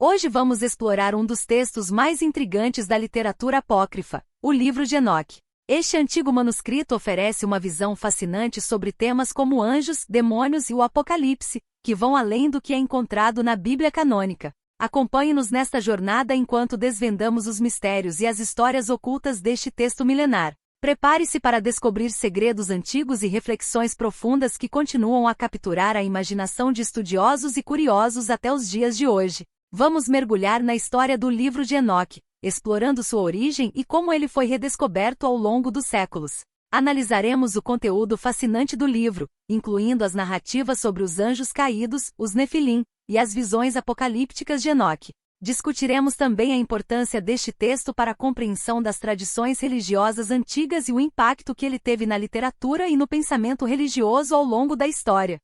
Hoje vamos explorar um dos textos mais intrigantes da literatura apócrifa, o livro de Enoque. Este antigo manuscrito oferece uma visão fascinante sobre temas como anjos, demônios e o Apocalipse, que vão além do que é encontrado na Bíblia canônica. Acompanhe-nos nesta jornada enquanto desvendamos os mistérios e as histórias ocultas deste texto milenar. Prepare-se para descobrir segredos antigos e reflexões profundas que continuam a capturar a imaginação de estudiosos e curiosos até os dias de hoje. Vamos mergulhar na história do livro de Enoque, explorando sua origem e como ele foi redescoberto ao longo dos séculos. Analisaremos o conteúdo fascinante do livro, incluindo as narrativas sobre os anjos caídos, os Nefilim, e as visões apocalípticas de Enoque. Discutiremos também a importância deste texto para a compreensão das tradições religiosas antigas e o impacto que ele teve na literatura e no pensamento religioso ao longo da história.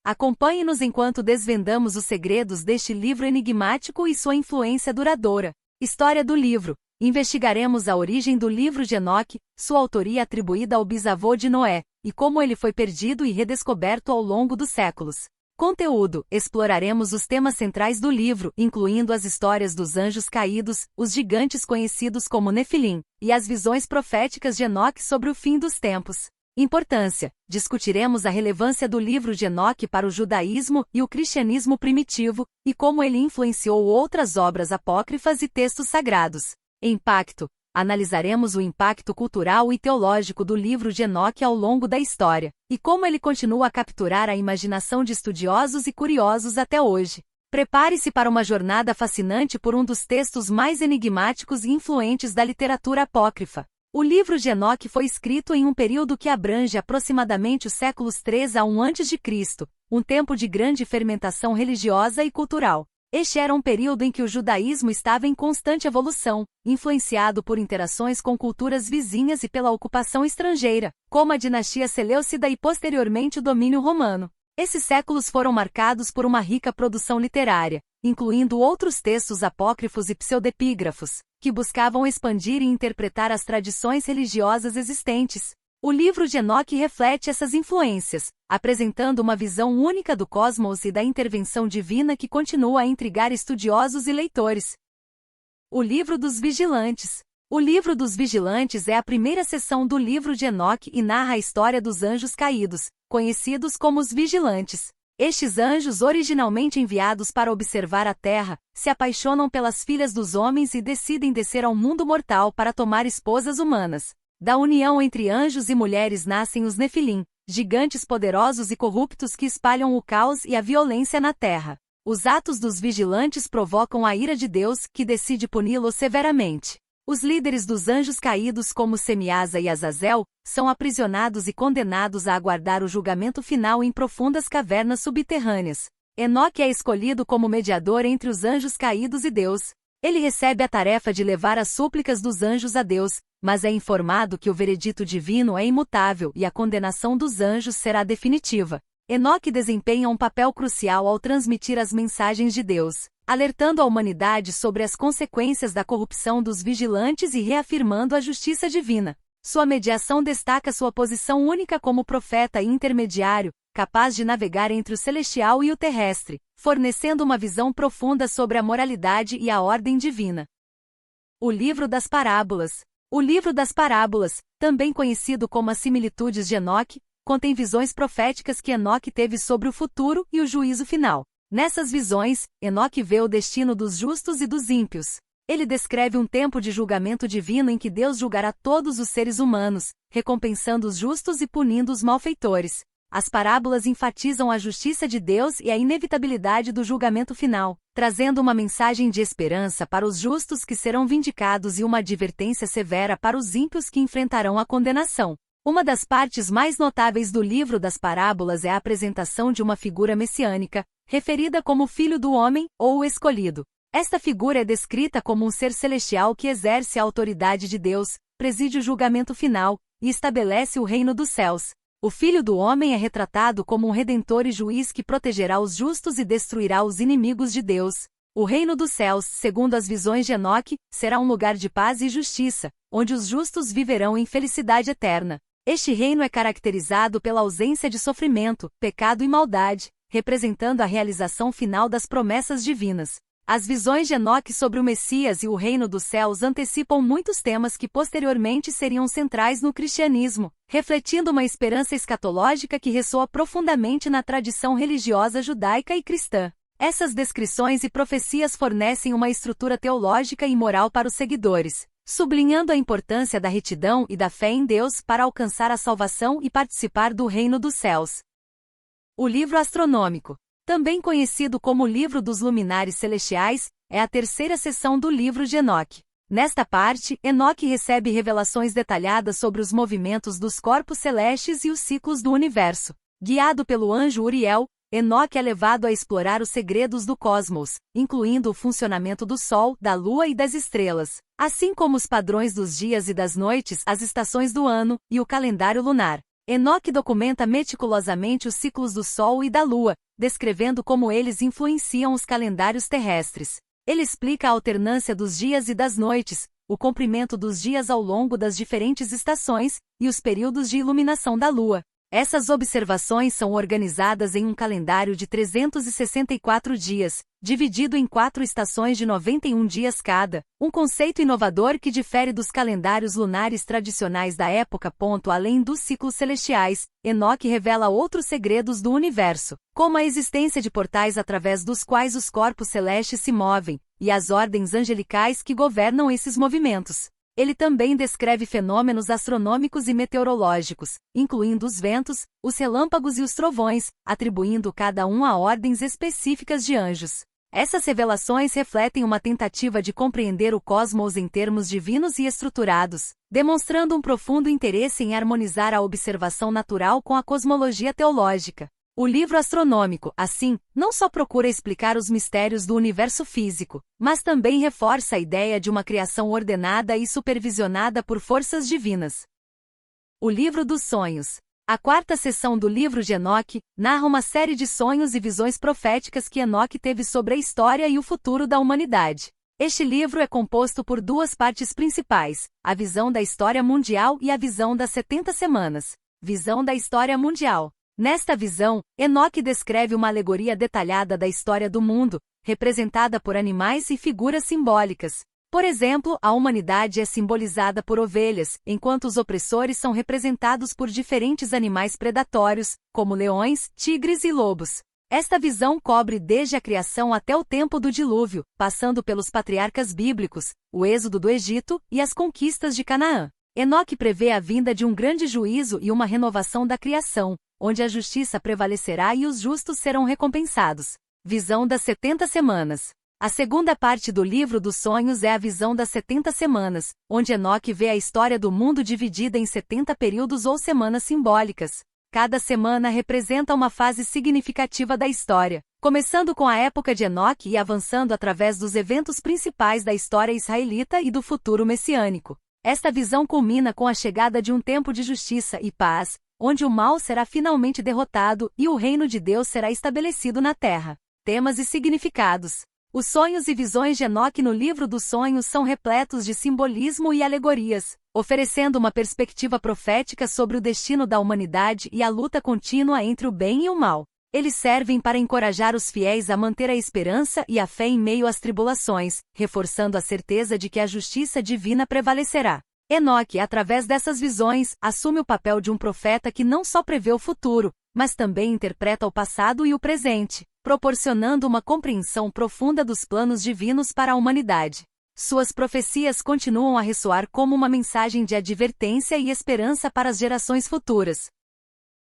Acompanhe-nos enquanto desvendamos os segredos deste livro enigmático e sua influência duradoura. História do livro. Investigaremos a origem do livro de Enoque, sua autoria atribuída ao bisavô de Noé, e como ele foi perdido e redescoberto ao longo dos séculos. Conteúdo. Exploraremos os temas centrais do livro, incluindo as histórias dos anjos caídos, os gigantes conhecidos como Nefilim, e as visões proféticas de Enoque sobre o fim dos tempos. Importância. Discutiremos a relevância do livro de Enoque para o judaísmo e o cristianismo primitivo, e como ele influenciou outras obras apócrifas e textos sagrados. Impacto. Analisaremos o impacto cultural e teológico do livro de Enoque ao longo da história, e como ele continua a capturar a imaginação de estudiosos e curiosos até hoje. Prepare-se para uma jornada fascinante por um dos textos mais enigmáticos e influentes da literatura apócrifa. O livro de Enoque foi escrito em um período que abrange aproximadamente os séculos 3 a 1 a.C., um tempo de grande fermentação religiosa e cultural. Este era um período em que o judaísmo estava em constante evolução, influenciado por interações com culturas vizinhas e pela ocupação estrangeira, como a dinastia Seleucida e posteriormente o domínio romano. Esses séculos foram marcados por uma rica produção literária, incluindo outros textos apócrifos e pseudepígrafos, que buscavam expandir e interpretar as tradições religiosas existentes. O livro de Enoque reflete essas influências, apresentando uma visão única do cosmos e da intervenção divina que continua a intrigar estudiosos e leitores. O livro dos vigilantes. O livro dos vigilantes é a primeira seção do livro de Enoque e narra a história dos anjos caídos, conhecidos como os vigilantes. Estes anjos, originalmente enviados para observar a terra, se apaixonam pelas filhas dos homens e decidem descer ao mundo mortal para tomar esposas humanas. Da união entre anjos e mulheres nascem os Nefilim, gigantes poderosos e corruptos que espalham o caos e a violência na terra. Os atos dos vigilantes provocam a ira de Deus, que decide puni-los severamente. Os líderes dos anjos caídos, como Semiasa e Azazel, são aprisionados e condenados a aguardar o julgamento final em profundas cavernas subterrâneas. Enoque é escolhido como mediador entre os anjos caídos e Deus. Ele recebe a tarefa de levar as súplicas dos anjos a Deus, mas é informado que o veredito divino é imutável e a condenação dos anjos será definitiva. Enoque desempenha um papel crucial ao transmitir as mensagens de Deus, alertando a humanidade sobre as consequências da corrupção dos vigilantes e reafirmando a justiça divina. Sua mediação destaca sua posição única como profeta e intermediário, capaz de navegar entre o celestial e o terrestre, fornecendo uma visão profunda sobre a moralidade e a ordem divina. O livro das parábolas. O livro das parábolas, também conhecido como as similitudes de Enoque, contém visões proféticas que Enoque teve sobre o futuro e o juízo final. Nessas visões, Enoque vê o destino dos justos e dos ímpios. Ele descreve um tempo de julgamento divino em que Deus julgará todos os seres humanos, recompensando os justos e punindo os malfeitores. As parábolas enfatizam a justiça de Deus e a inevitabilidade do julgamento final, trazendo uma mensagem de esperança para os justos que serão vindicados e uma advertência severa para os ímpios que enfrentarão a condenação. Uma das partes mais notáveis do livro das parábolas é a apresentação de uma figura messiânica, referida como Filho do Homem, ou o Escolhido. Esta figura é descrita como um ser celestial que exerce a autoridade de Deus, preside o julgamento final, e estabelece o reino dos céus. O Filho do Homem é retratado como um redentor e juiz que protegerá os justos e destruirá os inimigos de Deus. O reino dos céus, segundo as visões de Enoque, será um lugar de paz e justiça, onde os justos viverão em felicidade eterna. Este reino é caracterizado pela ausência de sofrimento, pecado e maldade, representando a realização final das promessas divinas. As visões de Enoque sobre o Messias e o reino dos céus antecipam muitos temas que posteriormente seriam centrais no cristianismo, refletindo uma esperança escatológica que ressoa profundamente na tradição religiosa judaica e cristã. Essas descrições e profecias fornecem uma estrutura teológica e moral para os seguidores, sublinhando a importância da retidão e da fé em Deus para alcançar a salvação e participar do reino dos céus. O livro astronômico, também conhecido como o Livro dos Luminares Celestiais, é a terceira seção do livro de Enoque. Nesta parte, Enoque recebe revelações detalhadas sobre os movimentos dos corpos celestes e os ciclos do universo. Guiado pelo anjo Uriel, Enoque é levado a explorar os segredos do cosmos, incluindo o funcionamento do Sol, da Lua e das estrelas, assim como os padrões dos dias e das noites, as estações do ano e o calendário lunar. Enoque documenta meticulosamente os ciclos do Sol e da Lua, descrevendo como eles influenciam os calendários terrestres. Ele explica a alternância dos dias e das noites, o comprimento dos dias ao longo das diferentes estações, e os períodos de iluminação da Lua. Essas observações são organizadas em um calendário de 364 dias, dividido em 4 estações de 91 dias cada, um conceito inovador que difere dos calendários lunares tradicionais da época. Além dos ciclos celestiais, Enoque revela outros segredos do universo, como a existência de portais através dos quais os corpos celestes se movem, e as ordens angelicais que governam esses movimentos. Ele também descreve fenômenos astronômicos e meteorológicos, incluindo os ventos, os relâmpagos e os trovões, atribuindo cada um a ordens específicas de anjos. Essas revelações refletem uma tentativa de compreender o cosmos em termos divinos e estruturados, demonstrando um profundo interesse em harmonizar a observação natural com a cosmologia teológica. O livro astronômico, assim, não só procura explicar os mistérios do universo físico, mas também reforça a ideia de uma criação ordenada e supervisionada por forças divinas. O livro dos sonhos. A quarta seção do livro de Enoque narra uma série de sonhos e visões proféticas que Enoque teve sobre a história e o futuro da humanidade. Este livro é composto por 2 partes principais, a visão da história mundial e a visão das 70 semanas. Visão da história mundial. Nesta visão, Enoque descreve uma alegoria detalhada da história do mundo, representada por animais e figuras simbólicas. Por exemplo, a humanidade é simbolizada por ovelhas, enquanto os opressores são representados por diferentes animais predatórios, como leões, tigres e lobos. Esta visão cobre desde a criação até o tempo do dilúvio, passando pelos patriarcas bíblicos, o êxodo do Egito e as conquistas de Canaã. Enoque prevê a vinda de um grande juízo e uma renovação da criação, onde a justiça prevalecerá e os justos serão recompensados. Visão das 70 semanas. A segunda parte do livro dos sonhos é a visão das 70 semanas, onde Enoque vê a história do mundo dividida em 70 períodos ou semanas simbólicas. Cada semana representa uma fase significativa da história, começando com a época de Enoque e avançando através dos eventos principais da história israelita e do futuro messiânico. Esta visão culmina com a chegada de um tempo de justiça e paz, onde o mal será finalmente derrotado e o reino de Deus será estabelecido na terra. Temas e significados. Os sonhos e visões de Enoque no livro dos sonhos são repletos de simbolismo e alegorias, oferecendo uma perspectiva profética sobre o destino da humanidade e a luta contínua entre o bem e o mal. Eles servem para encorajar os fiéis a manter a esperança e a fé em meio às tribulações, reforçando a certeza de que a justiça divina prevalecerá. Enoque, através dessas visões, assume o papel de um profeta que não só prevê o futuro, mas também interpreta o passado e o presente, proporcionando uma compreensão profunda dos planos divinos para a humanidade. Suas profecias continuam a ressoar como uma mensagem de advertência e esperança para as gerações futuras.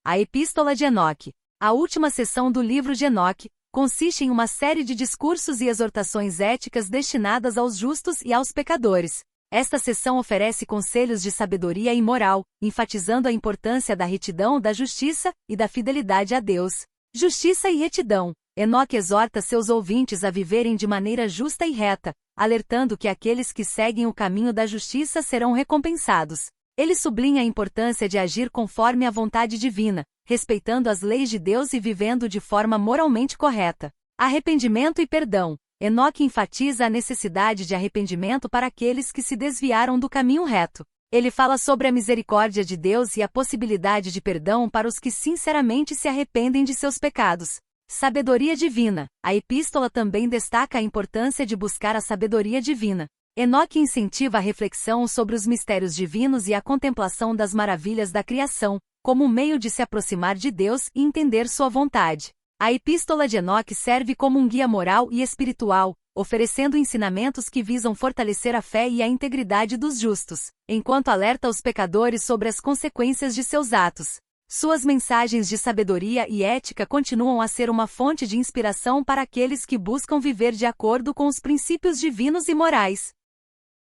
A Epístola de Enoque. A última seção do livro de Enoque consiste em uma série de discursos e exortações éticas destinadas aos justos e aos pecadores. Esta seção oferece conselhos de sabedoria e moral, enfatizando a importância da retidão, da justiça e da fidelidade a Deus. Justiça e retidão. Enoque exorta seus ouvintes a viverem de maneira justa e reta, alertando que aqueles que seguem o caminho da justiça serão recompensados. Ele sublinha a importância de agir conforme a vontade divina, respeitando as leis de Deus e vivendo de forma moralmente correta. Arrependimento e perdão. Enoque enfatiza a necessidade de arrependimento para aqueles que se desviaram do caminho reto. Ele fala sobre a misericórdia de Deus e a possibilidade de perdão para os que sinceramente se arrependem de seus pecados. Sabedoria divina. A epístola também destaca a importância de buscar a sabedoria divina. Enoque incentiva a reflexão sobre os mistérios divinos e a contemplação das maravilhas da criação, como um meio de se aproximar de Deus e entender sua vontade. A epístola de Enoque serve como um guia moral e espiritual, oferecendo ensinamentos que visam fortalecer a fé e a integridade dos justos, enquanto alerta os pecadores sobre as consequências de seus atos. Suas mensagens de sabedoria e ética continuam a ser uma fonte de inspiração para aqueles que buscam viver de acordo com os princípios divinos e morais.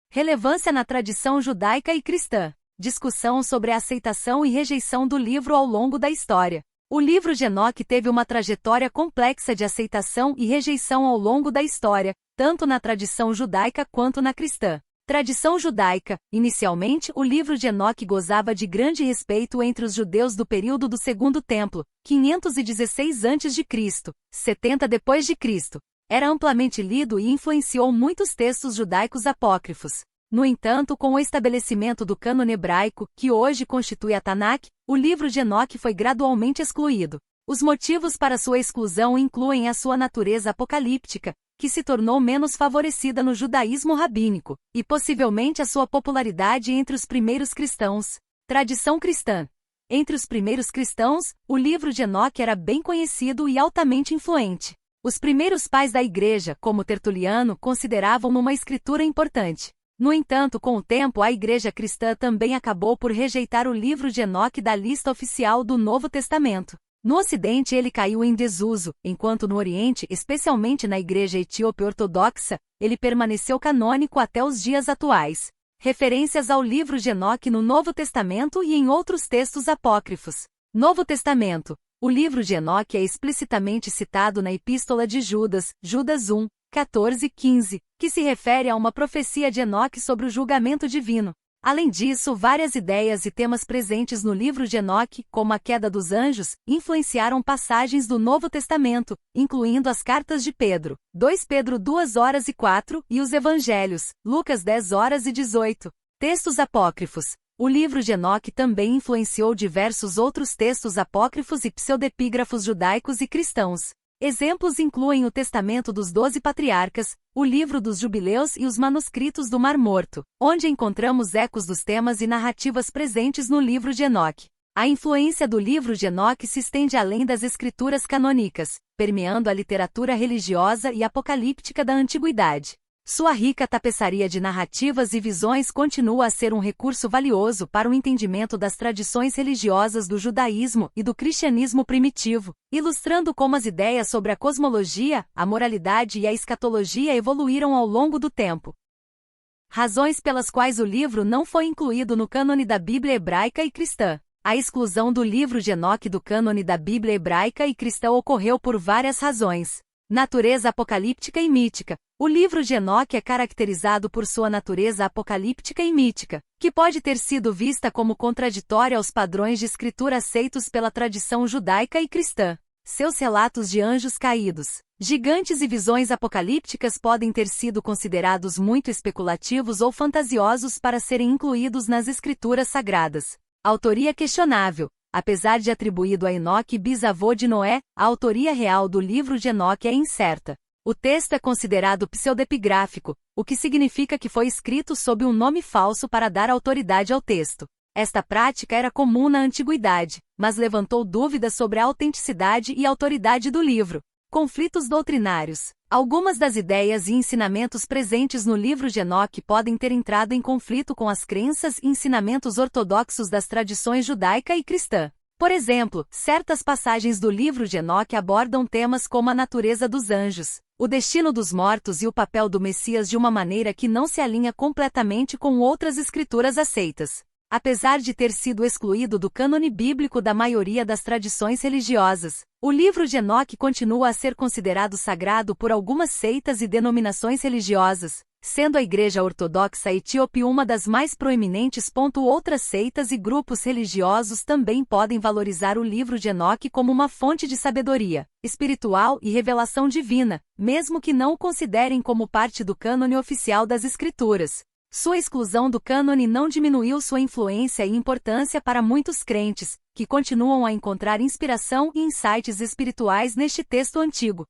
Relevância na tradição judaica e cristã. Discussão sobre a aceitação e rejeição do livro ao longo da história. O livro de Enoque teve uma trajetória complexa de aceitação e rejeição ao longo da história, tanto na tradição judaica quanto na cristã. Tradição judaica. Inicialmente, o livro de Enoque gozava de grande respeito entre os judeus do período do Segundo Templo, 516 a.C., 70 d.C. Era amplamente lido e influenciou muitos textos judaicos apócrifos. No entanto, com o estabelecimento do cânone hebraico, que hoje constitui a Tanakh, o livro de Enoque foi gradualmente excluído. Os motivos para sua exclusão incluem a sua natureza apocalíptica, que se tornou menos favorecida no judaísmo rabínico, e possivelmente a sua popularidade entre os primeiros cristãos. Tradição cristã. Entre os primeiros cristãos, o livro de Enoque era bem conhecido e altamente influente. Os primeiros pais da Igreja, como Tertuliano, consideravam-no uma escritura importante. No entanto, com o tempo a Igreja cristã também acabou por rejeitar o livro de Enoque da lista oficial do Novo Testamento. No Ocidente ele caiu em desuso, enquanto no Oriente, especialmente na Igreja Etíope Ortodoxa, ele permaneceu canônico até os dias atuais. Referências ao livro de Enoque no Novo Testamento e em outros textos apócrifos. Novo Testamento. O livro de Enoque é explicitamente citado na Epístola de Judas, Judas 1, 14-15, que se refere a uma profecia de Enoque sobre o julgamento divino. Além disso, várias ideias e temas presentes no livro de Enoque, como a queda dos anjos, influenciaram passagens do Novo Testamento, incluindo as cartas de Pedro, 2 Pedro 2:4, e os Evangelhos, Lucas 10:18. Textos apócrifos. O livro de Enoque também influenciou diversos outros textos apócrifos e pseudepígrafos judaicos e cristãos. Exemplos incluem o Testamento dos 12 Patriarcas, o Livro dos Jubileus e os manuscritos do Mar Morto, onde encontramos ecos dos temas e narrativas presentes no livro de Enoque. A influência do livro de Enoque se estende além das escrituras canônicas, permeando a literatura religiosa e apocalíptica da antiguidade. Sua rica tapeçaria de narrativas e visões continua a ser um recurso valioso para o entendimento das tradições religiosas do judaísmo e do cristianismo primitivo, ilustrando como as ideias sobre a cosmologia, a moralidade e a escatologia evoluíram ao longo do tempo. Razões pelas quais o livro não foi incluído no cânone da Bíblia hebraica e cristã. A exclusão do livro de Enoque do cânone da Bíblia hebraica e cristã ocorreu por várias razões. Natureza apocalíptica e mítica. O livro de Enoque é caracterizado por sua natureza apocalíptica e mítica, que pode ter sido vista como contraditória aos padrões de escritura aceitos pela tradição judaica e cristã. Seus relatos de anjos caídos, gigantes e visões apocalípticas podem ter sido considerados muito especulativos ou fantasiosos para serem incluídos nas escrituras sagradas. Autoria questionável. Apesar de atribuído a Enoque bisavô de Noé, a autoria real do livro de Enoque é incerta. O texto é considerado pseudepigráfico, o que significa que foi escrito sob um nome falso para dar autoridade ao texto. Esta prática era comum na antiguidade, mas levantou dúvidas sobre a autenticidade e autoridade do livro. Conflitos doutrinários. Algumas das ideias e ensinamentos presentes no livro de Enoque podem ter entrado em conflito com as crenças e ensinamentos ortodoxos das tradições judaica e cristã. Por exemplo, certas passagens do livro de Enoque abordam temas como a natureza dos anjos, o destino dos mortos e o papel do Messias de uma maneira que não se alinha completamente com outras escrituras aceitas. Apesar de ter sido excluído do cânone bíblico da maioria das tradições religiosas, o livro de Enoque continua a ser considerado sagrado por algumas seitas e denominações religiosas, sendo a Igreja Ortodoxa Etíope uma das mais proeminentes. Outras seitas e grupos religiosos também podem valorizar o livro de Enoque como uma fonte de sabedoria espiritual e revelação divina, mesmo que não o considerem como parte do cânone oficial das Escrituras. Sua exclusão do cânone não diminuiu sua influência e importância para muitos crentes, que continuam a encontrar inspiração e insights espirituais neste texto antigo.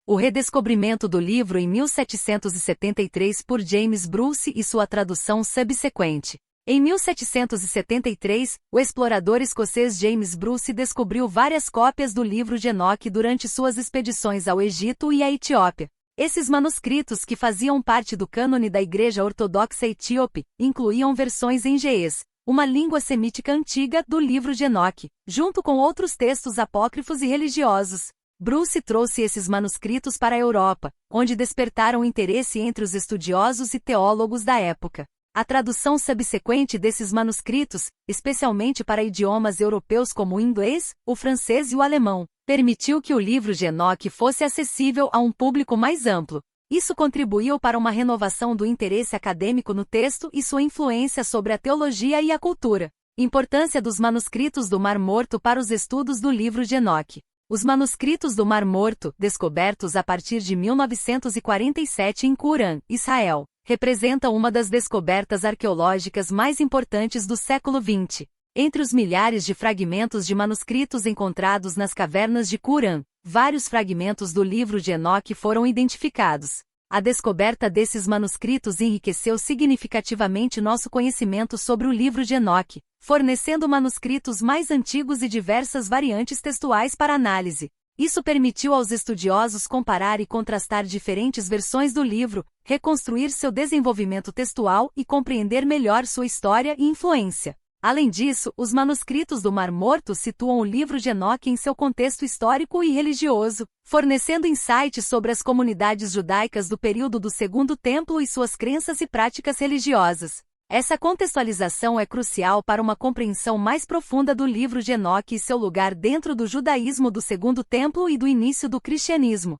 O redescobrimento do livro em 1773 por James Bruce e sua tradução subsequente. Em 1773, o explorador escocês James Bruce descobriu várias cópias do livro de Enoque durante suas expedições ao Egito e à Etiópia. Esses manuscritos, que faziam parte do cânone da Igreja Ortodoxa Etíope, incluíam versões em geês, uma língua semítica antiga, do livro de Enoque, junto com outros textos apócrifos e religiosos. Bruce trouxe esses manuscritos para a Europa, onde despertaram interesse entre os estudiosos e teólogos da época. A tradução subsequente desses manuscritos, especialmente para idiomas europeus como o inglês, o francês e o alemão, permitiu que o livro de Enoque fosse acessível a um público mais amplo. Isso contribuiu para uma renovação do interesse acadêmico no texto e sua influência sobre a teologia e a cultura. Importância dos manuscritos do Mar Morto para os estudos do livro de Enoque. Os manuscritos do Mar Morto, descobertos a partir de 1947 em Qumran, Israel, representam uma das descobertas arqueológicas mais importantes do século XX. Entre os milhares de fragmentos de manuscritos encontrados nas cavernas de Qumran, vários fragmentos do livro de Enoque foram identificados. A descoberta desses manuscritos enriqueceu significativamente nosso conhecimento sobre o livro de Enoque, fornecendo manuscritos mais antigos e diversas variantes textuais para análise. Isso permitiu aos estudiosos comparar e contrastar diferentes versões do livro, reconstruir seu desenvolvimento textual e compreender melhor sua história e influência. Além disso, os manuscritos do Mar Morto situam o livro de Enoque em seu contexto histórico e religioso, fornecendo insights sobre as comunidades judaicas do período do Segundo Templo e suas crenças e práticas religiosas. Essa contextualização é crucial para uma compreensão mais profunda do livro de Enoque e seu lugar dentro do judaísmo do Segundo Templo e do início do cristianismo.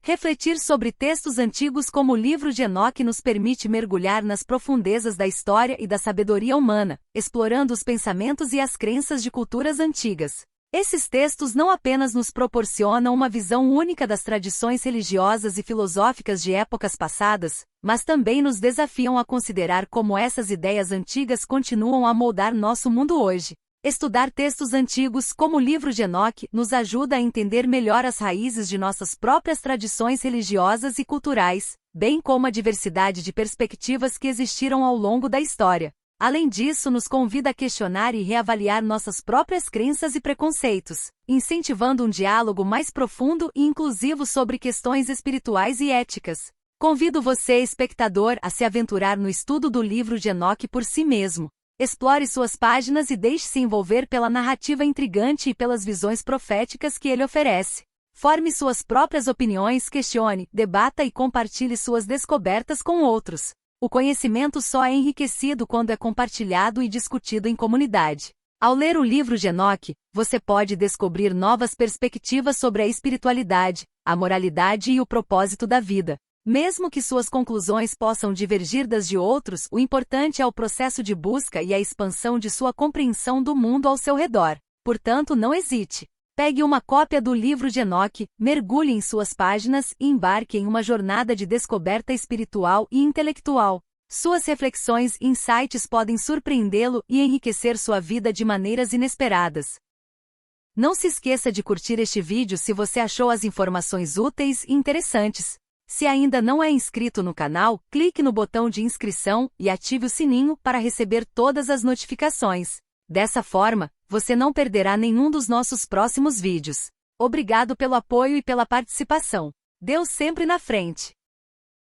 Refletir sobre textos antigos como o livro de Enoque nos permite mergulhar nas profundezas da história e da sabedoria humana, explorando os pensamentos e as crenças de culturas antigas. Esses textos não apenas nos proporcionam uma visão única das tradições religiosas e filosóficas de épocas passadas, mas também nos desafiam a considerar como essas ideias antigas continuam a moldar nosso mundo hoje. Estudar textos antigos, como o livro de Enoque, nos ajuda a entender melhor as raízes de nossas próprias tradições religiosas e culturais, bem como a diversidade de perspectivas que existiram ao longo da história. Além disso, nos convida a questionar e reavaliar nossas próprias crenças e preconceitos, incentivando um diálogo mais profundo e inclusivo sobre questões espirituais e éticas. Convido você, espectador, a se aventurar no estudo do livro de Enoque por si mesmo. Explore suas páginas e deixe-se envolver pela narrativa intrigante e pelas visões proféticas que ele oferece. Forme suas próprias opiniões, questione, debata e compartilhe suas descobertas com outros. O conhecimento só é enriquecido quando é compartilhado e discutido em comunidade. Ao ler o livro de Enoque, você pode descobrir novas perspectivas sobre a espiritualidade, a moralidade e o propósito da vida. Mesmo que suas conclusões possam divergir das de outros, o importante é o processo de busca e a expansão de sua compreensão do mundo ao seu redor. Portanto, não hesite. Pegue uma cópia do livro de Enoque, mergulhe em suas páginas e embarque em uma jornada de descoberta espiritual e intelectual. Suas reflexões e insights podem surpreendê-lo e enriquecer sua vida de maneiras inesperadas. Não se esqueça de curtir este vídeo se você achou as informações úteis e interessantes. Se ainda não é inscrito no canal, clique no botão de inscrição e ative o sininho para receber todas as notificações. Dessa forma, você não perderá nenhum dos nossos próximos vídeos. Obrigado pelo apoio e pela participação. Deus sempre na frente!